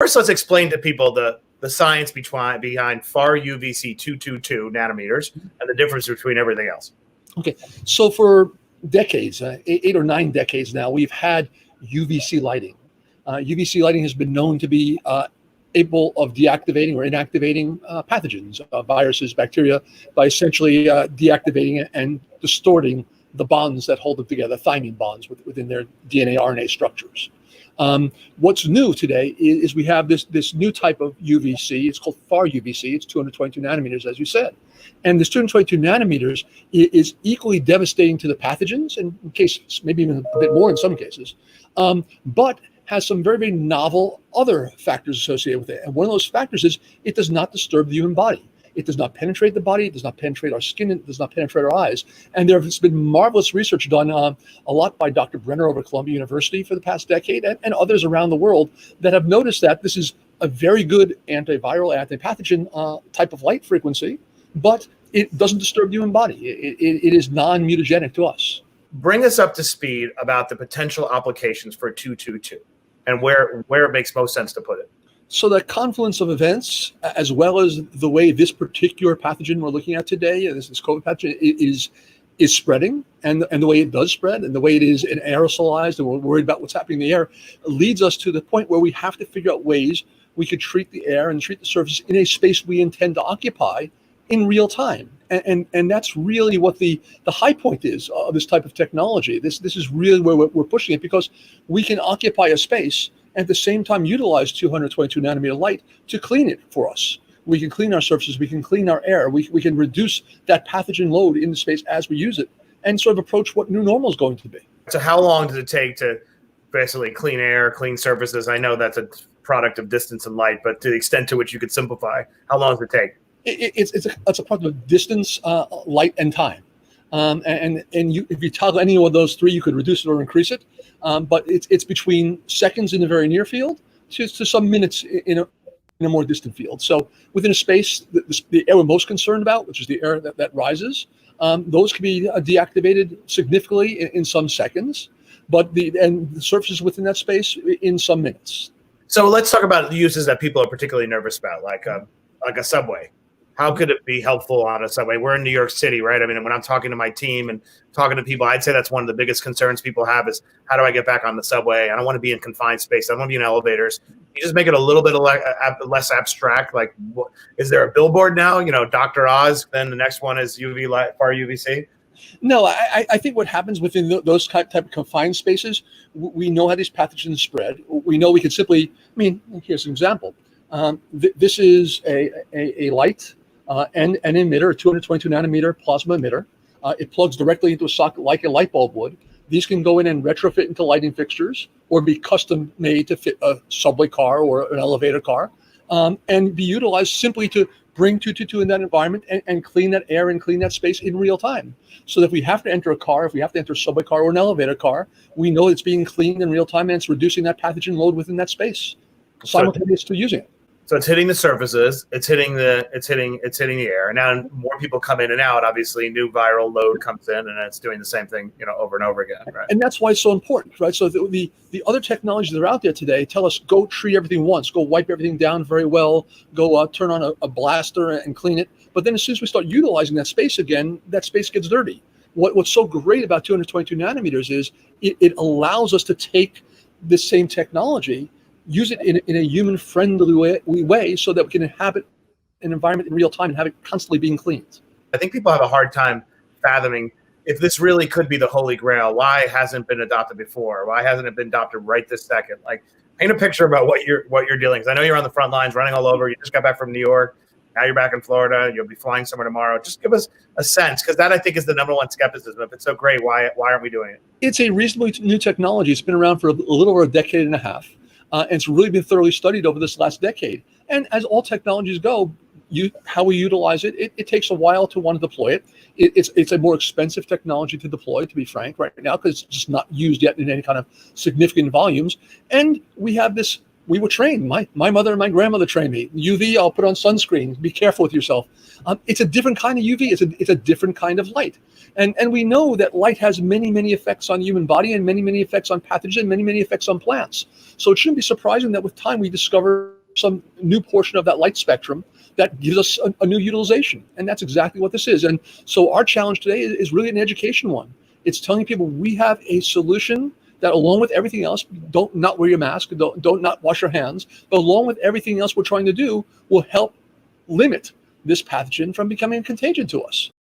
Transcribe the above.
First, let's explain to people the science behind far UVC 222 nanometers and the difference between everything else. Okay, so for decades, 8 or 9 decades now, we've had UVC lighting. UVC lighting has been known to be able of deactivating or inactivating pathogens, viruses, bacteria, by essentially deactivating and distorting the bonds that hold them together, thymine bonds within their DNA, RNA structures. What's new today is we have this new type of UVC. It's called far UVC. It's 222 nanometers, as you said. And this 222 nanometers is equally devastating to the pathogens, in cases, maybe even a bit more in some cases, but has some very, very novel other factors associated with it. And one of those factors is it does not disturb the human body. It does not penetrate the body. It does not penetrate our skin. It does not penetrate our eyes. And there has been marvelous research done a lot by Dr. Brenner over at Columbia University for the past decade and others around the world that have noticed that this is a very good antiviral, antipathogen type of light frequency, but it doesn't disturb the human body. It is non-mutagenic to us. Bring us up to speed about the potential applications for 222 and where it makes most sense to put it. So the confluence of events, as well as the way this particular pathogen we're looking at today, this COVID pathogen, is spreading, and the way it does spread, and the way it is aerosolized, and we're worried about what's happening in the air, leads us to the point where we have to figure out ways we could treat the air and treat the surface in a space we intend to occupy in real time. And that's really what the high point is of this type of technology. This is really where we're pushing it, because we can occupy a space and at the same time utilize 222 nanometer light to clean it for us. We can clean our surfaces, we can clean our air, we can reduce that pathogen load in the space as we use it, and sort of approach what new normal is going to be. So how long does it take to basically clean air, clean surfaces? I know that's a product of distance and light, but to the extent to which you could simplify, how long does it take? It's a product of distance, light, and time. And if you toggle any of those three, you could reduce it or increase it. But it's between seconds in the very near field to some minutes in a more distant field. So within a space, the air we're most concerned about, which is the air that rises, those can be deactivated significantly in some seconds, but the surfaces within that space in some minutes. So let's talk about the uses that people are particularly nervous about, like a subway. How could it be helpful on a subway? We're in New York City, right? I mean, when I'm talking to my team and talking to people, I'd say that's one of the biggest concerns people have is, how do I get back on the subway? I don't want to be in confined space. I don't want to be in elevators. You just make it a little bit less abstract. Like, is there a billboard now? You know, Dr. Oz, then the next one is UV light, far UVC? No, I think what happens within those type of confined spaces, we know how these pathogens spread. We know we can simply, here's an example. This is a light, an emitter, a 222 nanometer plasma emitter. It plugs directly into a socket like a light bulb would. These can go in and retrofit into lighting fixtures or be custom made to fit a subway car or an elevator car, and be utilized simply to bring 222 in that environment and clean that air and clean that space in real time. So that if we have to enter a car, if we have to enter a subway car or an elevator car, we know it's being cleaned in real time and it's reducing that pathogen load within that space simultaneous to using it. So it's hitting the surfaces, it's hitting the air. And now more people come in and out. Obviously, new viral load comes in, and it's doing the same thing, over and over again. Right? And that's why it's so important, right? So the other technologies that are out there today tell us, go treat everything once, go wipe everything down very well, go turn on a blaster and clean it. But then as soon as we start utilizing that space again, that space gets dirty. What's so great about 222 nanometers is it allows us to take this same technology, use it in a human-friendly way so that we can inhabit an environment in real time and have it constantly being cleaned. I think people have a hard time fathoming if this really could be the holy grail. Why hasn't it been adopted before? Why hasn't it been adopted right this second? Like, paint a picture about what you're dealing with. I know you're on the front lines, running all over. You just got back from New York. Now you're back in Florida. You'll be flying somewhere tomorrow. Just give us a sense, because that, I think, is the number one skepticism. If it's so great, why aren't we doing it? It's a reasonably new technology. It's been around for a little over a decade and a half. And it's really been thoroughly studied over this last decade. And as all technologies go, how we utilize it takes a while to want to deploy it. It's a more expensive technology to deploy, to be frank, right now, because it's just not used yet in any kind of significant volumes. And we have this we were trained. My mother and my grandmother trained me. UV, I'll put on sunscreen. Be careful with yourself. It's a different kind of UV. It's a different kind of light. And we know that light has many, many effects on the human body and many, many effects on pathogens, many, many effects on plants. So it shouldn't be surprising that with time we discover some new portion of that light spectrum that gives us a new utilization. And that's exactly what this is. And so our challenge today is really an education one. It's telling people we have a solution that, along with everything else, don't not wear your mask, don't not wash your hands, but along with everything else we're trying to do, will help limit this pathogen from becoming a contagion to us.